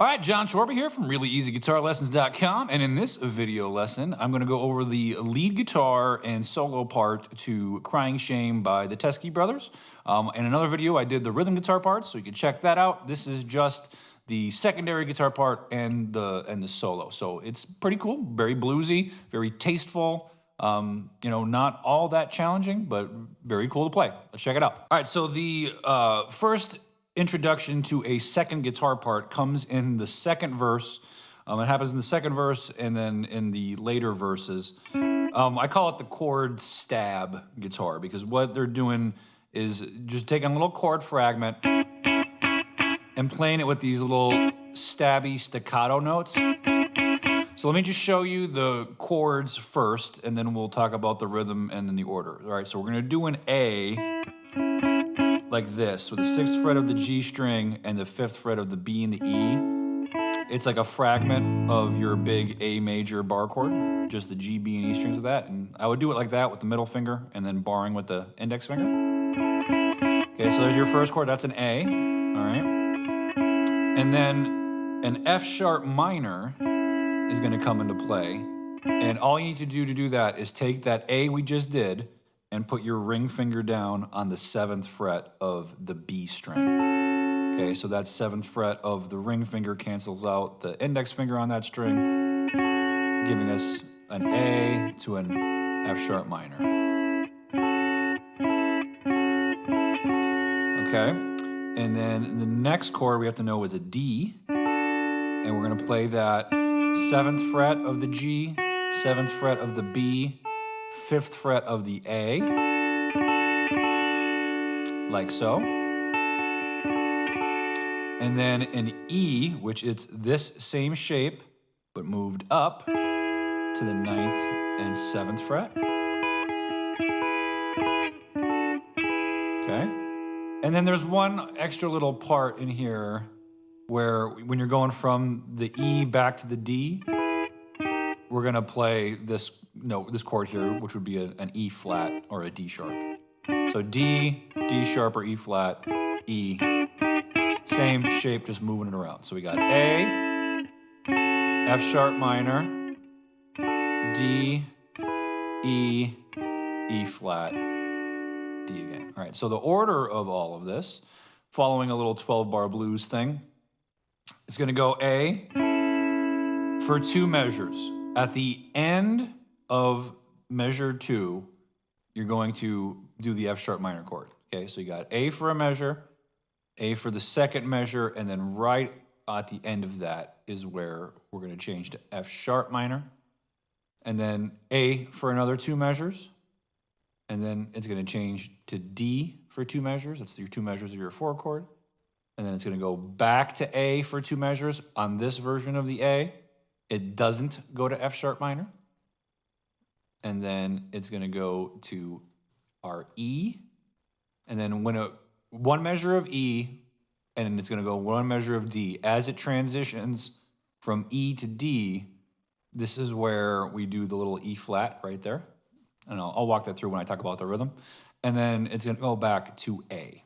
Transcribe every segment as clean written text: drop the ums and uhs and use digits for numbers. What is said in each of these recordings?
All right, John Chorby here from ReallyEasyGuitarLessons.com, and in this video lesson, I'm going to go over the lead guitar and solo part to Crying Shame by the Teskey Brothers. In another video, I did the rhythm guitar part, so you can check that out. This is just the secondary guitar part and the solo. So it's pretty cool, very bluesy, very tasteful. You know, not all that challenging, but very cool to play. Let's check it out. All right, so the first introduction to a second guitar part comes in the second verse. It happens in the second verse and then in the later verses. I call it the chord stab guitar because what they're doing is just taking a little chord fragment and playing it with these little stabby staccato notes. So let me just show you the chords first, and then we'll talk about the rhythm and then the order. All right, so we're gonna do an A like this, with the 6th fret of the G string and the 5th fret of the B and the E. It's like a fragment of your big A major bar chord, just the G, B, and E strings of that. And I would do it like that with the middle finger and then barring with the index finger. Okay, so there's your first chord, that's an A, all right? And then an F sharp minor is gonna come into play. And all you need to do that is take that A we just did and put your ring finger down on the 7th fret of the B string. Okay, so that 7th fret of the ring finger cancels out the index finger on that string, giving us an A to an F sharp minor. Okay, and then the next chord we have to know is a D, and we're gonna play that 7th fret of the G, 7th fret of the B, 5th fret of the A, like so. And then an E, which it's this same shape, but moved up to the 9th and 7th fret. Okay. And then there's one extra little part in here where when you're going from the E back to the D, we're gonna play this chord here, which would be an E flat or a D sharp. So D, D sharp or E flat, E. Same shape, just moving it around. So we got A, F sharp minor, D, E, E flat, D again. All right, so the order of all of this, following a little 12-bar blues thing, it's gonna go A for 2 measures. At the end of measure 2, you're going to do the F sharp minor chord. Okay, so you got A for a measure, A for the second measure, and then right at the end of that is where we're gonna change to F sharp minor, and then A for another 2 measures, and then it's gonna change to D for 2 measures. That's your 2 measures of your 4 chord. And then it's gonna go back to A for 2 measures. On this version of the A, it doesn't go to F sharp minor. And then it's gonna go to our E. And then when one measure of E, and it's gonna go 1 measure of D. As it transitions from E to D, this is where we do the little E flat right there. And I'll walk that through when I talk about the rhythm. And then it's gonna go back to A.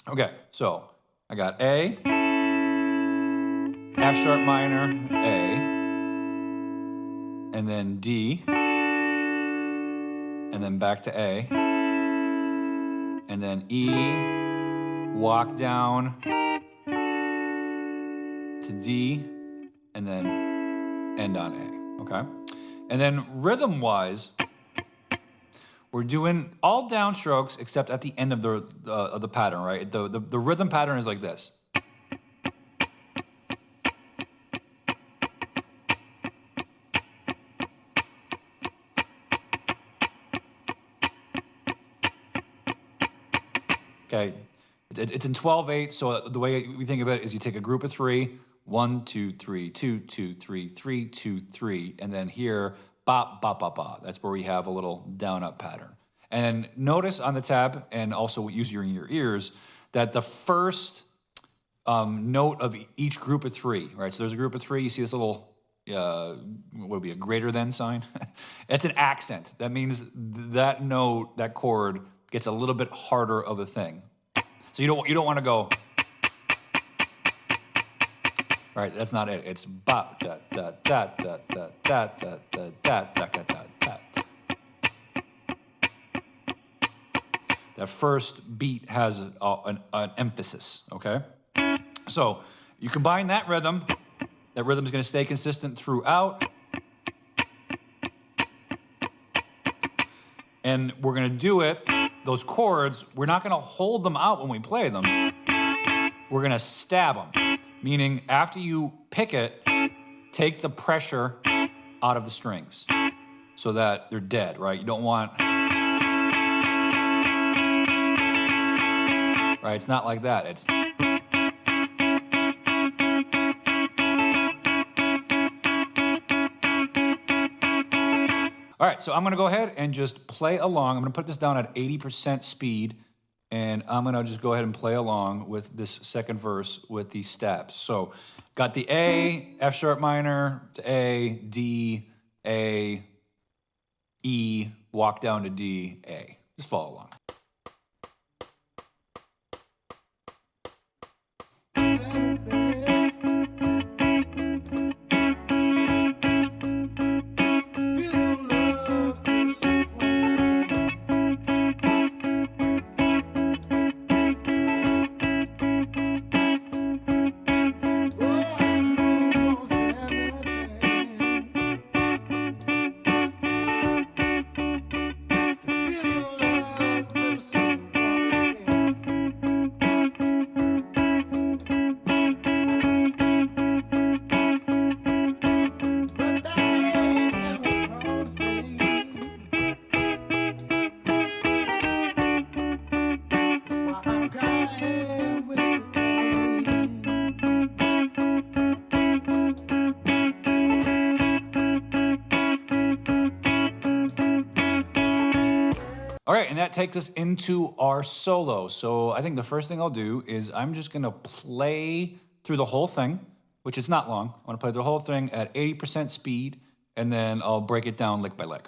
Okay, so I got A, F sharp minor, A, and then D, and then back to A, and then E, walk down to D, and then end on A, okay? And then rhythm-wise, we're doing all downstrokes except at the end of the pattern, right? The rhythm pattern is like this. Okay, it's in 12/8, so the way we think of it is you take a group of 3, 1, 2, 3, 2, 2, 3, 3, 2, 3, and then here, ba, ba, ba, ba. That's where we have a little down-up pattern. And notice on the tab, and also use your ears, that the first note of each group of 3, right? So there's a group of 3, you see this little, what would be a greater than sign? It's an accent. That means that note, that chord, gets a little bit harder of a thing. So you don't want to go right? That's not it. It's ba da da da da da da da da da da da da da. That first beat has an emphasis, okay? So you combine that rhythm is gonna stay consistent throughout. And we're gonna do it, those chords, we're not gonna hold them out when we play them. We're gonna stab them, meaning after you pick it, take the pressure out of the strings so that they're dead, right? You don't want, right? It's not like that. It's, all right, so I'm gonna go ahead and just play along. I'm gonna put this down at 80% speed, and I'm gonna just go ahead and play along with this second verse with these stabs. So, got the A, F sharp minor, to A, D, A, E, walk down to D, A. Just follow along. All right, and that takes us into our solo. So I think the first thing I'll do is I'm just gonna play through the whole thing, which is not long. I'm gonna play the whole thing at 80% speed, and then I'll break it down lick by lick.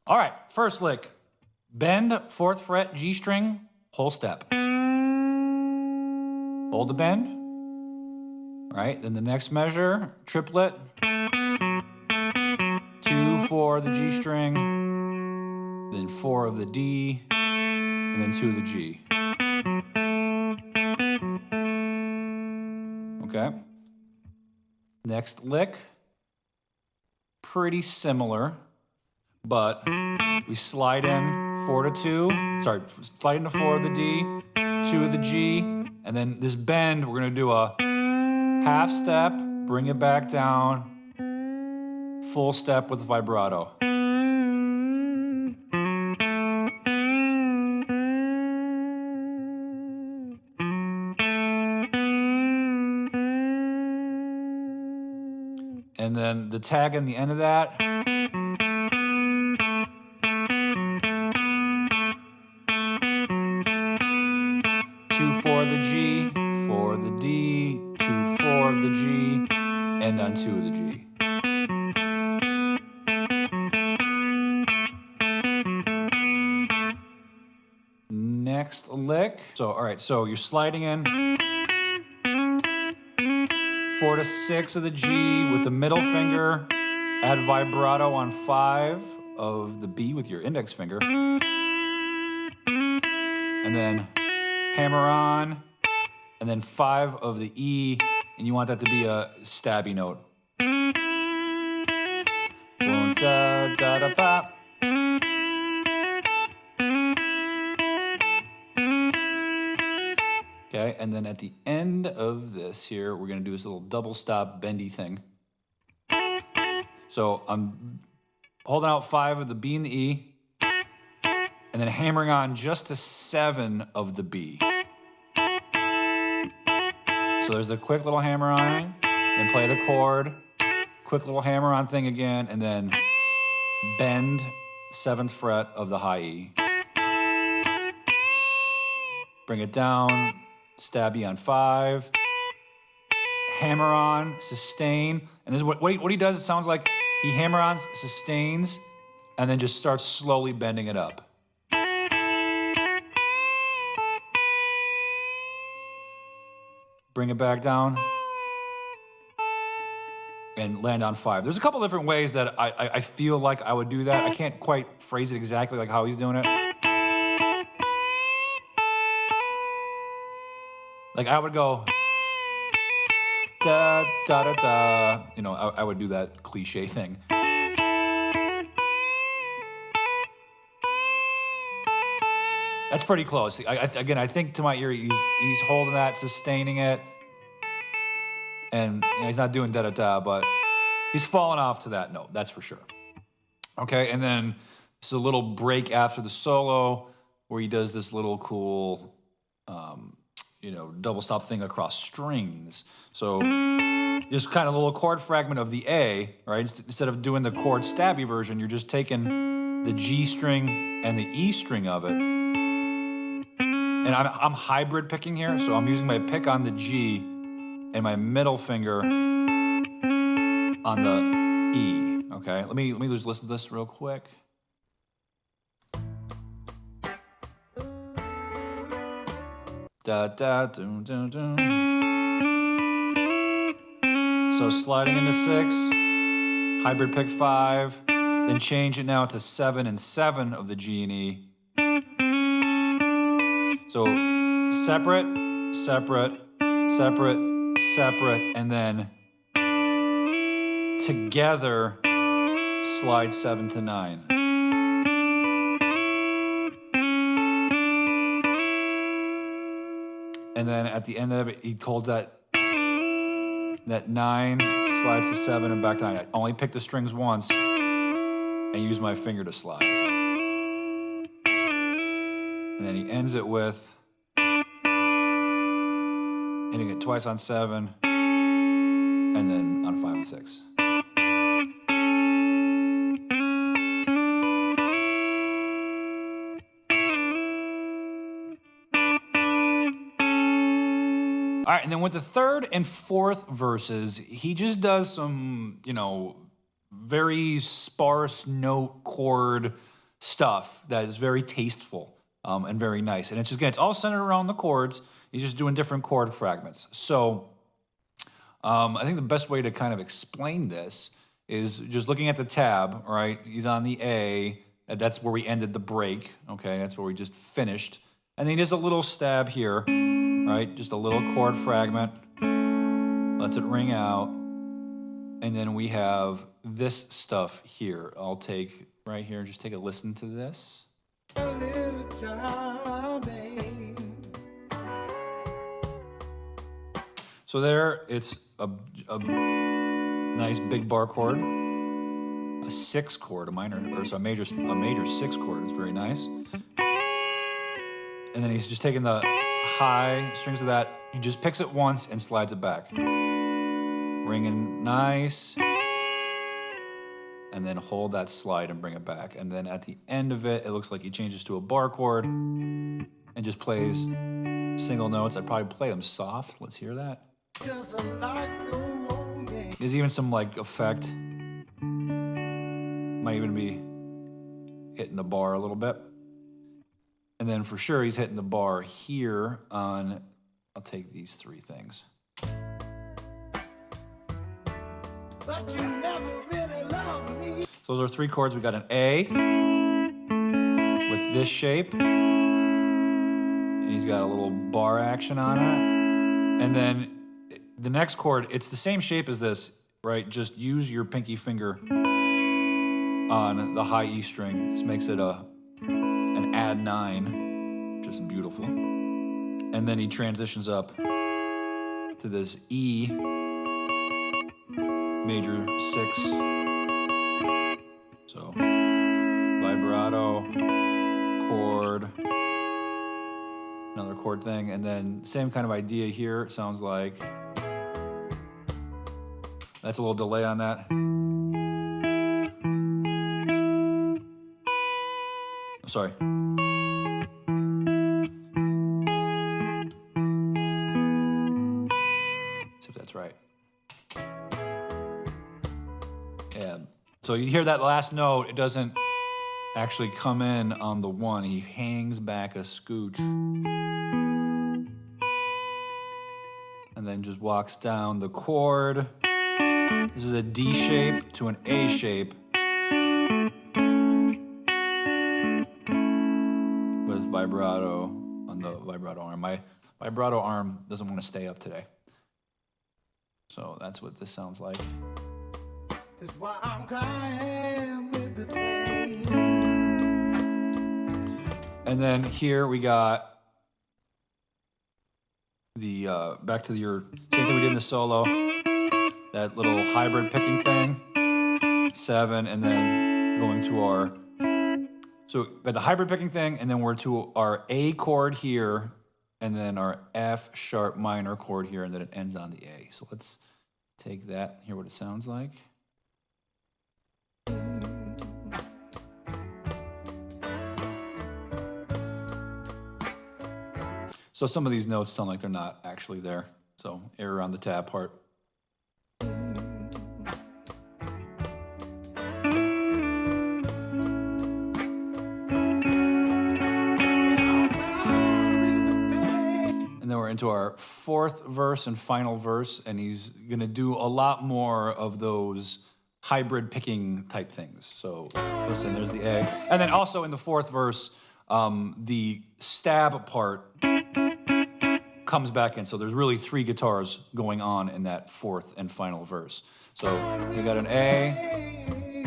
All right, first lick. Bend, 4th fret, G string, whole step. Hold the bend. All right, then the next measure, triplet. 2, 4 of the G string, then 4 of the D, and then 2 of the G. Okay. Next lick, pretty similar, but we slide in 4 to 2, slide into 4 of the D, 2 of the G, and then this bend, we're gonna do a half step, bring it back down, full step with vibrato. And then the tag in the end of that. 2, 4 of the G, 4 of the D, 2, 4 of the G, and on 2 of the G. Next lick. So, all right, so you're sliding in 4 to 6 of the G with the middle finger, add vibrato on 5 of the B with your index finger, and then hammer on, and then 5 of the E, and you want that to be a stabby note. Boom, da, da, da, ba. Okay, and then at the end of this here, we're gonna do this little double stop bendy thing. So I'm holding out 5 of the B and the E, and then hammering on just a 7 of the B. So there's the quick little hammer on, then play the chord, quick little hammer on thing again, and then bend 7th fret of the high E. Bring it down, stab E on 5, hammer on, sustain, and this is what he does. It sounds like he hammer on, sustains, and then just starts slowly bending it up. Bring it back down, and land on 5. There's a couple different ways that I feel like I would do that. I can't quite phrase it exactly like how he's doing it. Like I would go da da da da. You know, I would do that cliche thing. That's pretty close. Again, I think to my ear, he's holding that, sustaining it, and you know, he's not doing da da da, but he's falling off to that note. That's for sure. Okay, and then it's a little break after the solo where he does this little cool, you know, double stop thing across strings. So just kind of a little chord fragment of the A, right? Instead of doing the chord stabby version, you're just taking the G string and the E string of it. And I'm hybrid picking here, so I'm using my pick on the G and my middle finger on the E. Okay, let me just listen to this real quick. Da da dum dum dum. So sliding into 6, hybrid pick 5, then change it now to 7 and 7 of the G and E. So separate, separate, separate, separate, and then together slide 7 to 9. And then at the end of it, he holds that 9, slides to 7, and back to 9. I only pick the strings once and use my finger to slide. And then he ends it with hitting it twice on 7, and then on 5 and 6. All right, and then with the 3rd and 4th verses, he just does some, you know, very sparse note chord stuff that is very tasteful and very nice. And it's just, again, it's all centered around the chords. He's just doing different chord fragments. So I think the best way to kind of explain this is just looking at the tab, right? He's on the A. That's where we ended the break, okay? That's where we just finished. And then he does a little stab here, right? Just a little chord fragment. Lets it ring out. And then we have this stuff here. I'll take right here, just take a listen to this. A little child, babe. So there, it's a nice big bar chord, a 6 chord, a major 6 chord. It's very nice. And then he's just taking the high strings of that. He just picks it once and slides it back. Ringing nice. And then hold that slide and bring it back. And then at the end of it, it looks like he changes to a bar chord and just plays single notes. I'd probably play them soft. Let's hear that. There's even some like effect. Might even be hitting the bar a little bit. And then for sure he's hitting the bar here on, I'll take these 3 things. But you never really loved me. So those are 3 chords. We got an A with this shape. And he's got a little bar action on it. And then the next chord, it's the same shape as this, right? Just use your pinky finger on the high E string. This makes it an add 9, which is beautiful. and then he transitions up to this E major 6. So vibrato, chord, another chord thing, and then same kind of idea here. It sounds like that's a little delay on that. Sorry. See if that's right. Yeah. So you hear that last note, it doesn't actually come in on the 1. He hangs back a scooch. And then just walks down the chord. This is a D shape to an A shape with vibrato on the vibrato arm. My vibrato arm doesn't want to stay up today. So that's what this sounds like. That's why I'm crying with the pain. And then here we got the back to your same thing we did in the solo. That little hybrid picking thing. 7, and then going to our, so got the hybrid picking thing, and then we're to our A chord here, and then our F sharp minor chord here, and then it ends on the A. So let's take that, hear what it sounds like. So some of these notes sound like they're not actually there. So error on the tab part. And then we're into our 4th verse and final verse, and he's gonna do a lot more of those hybrid picking type things. So listen, there's the A. And then also in the 4th verse, the stab part comes back in. So there's really 3 guitars going on in that 4th and final verse. So we got an A.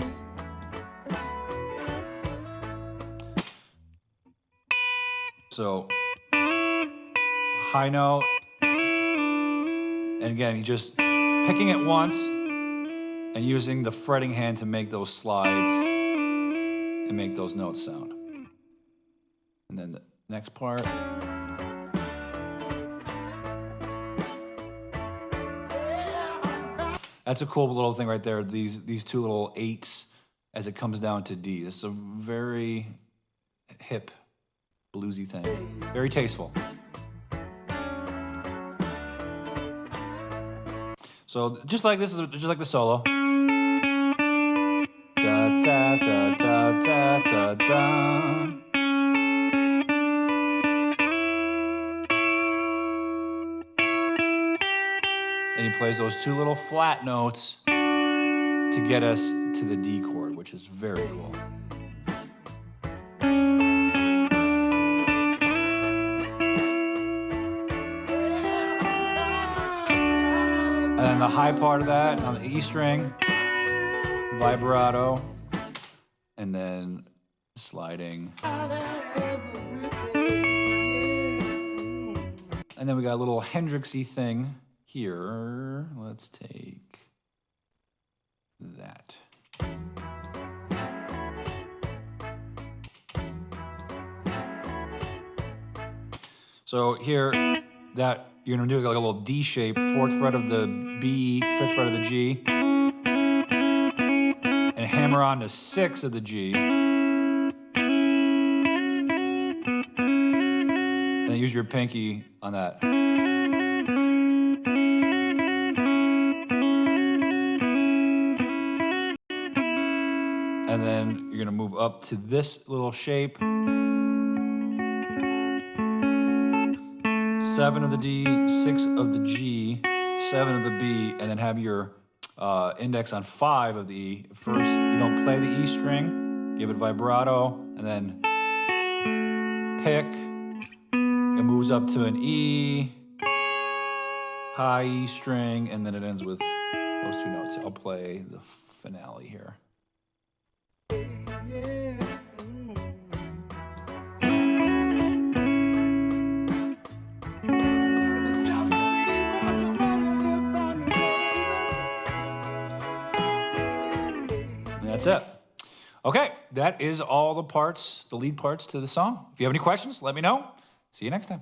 So high note. And again, he just picking it once and using the fretting hand to make those slides and make those notes sound. And then the next part. That's a cool little thing right there. These 2 little 8s as it comes down to D. This is a very hip, bluesy thing. Very tasteful. So just like this is just like the solo. Da da da da da da da. And he plays those 2 little flat notes to get us to the D chord, which is very cool. And then the high part of that on the E string, vibrato, and then sliding. And then we got a little Hendrixy thing here. Let's take that. So here, that you're gonna do like a little D shape, 4th fret of the B, 5th fret of the G, and hammer on to 6 of the G. And then use your pinky on that. And then you're gonna move up to this little shape. 7 of the D, 6 of the G, 7 of the B, and then have your index on 5 of the E. First, you don't play the E string, give it vibrato, and then pick. It moves up to an E, high E string, and then it ends with those 2 notes. I'll play the finale here. that's it. Okay, that is all the parts, the lead parts to the song. If you have any questions, let me know. See you next time.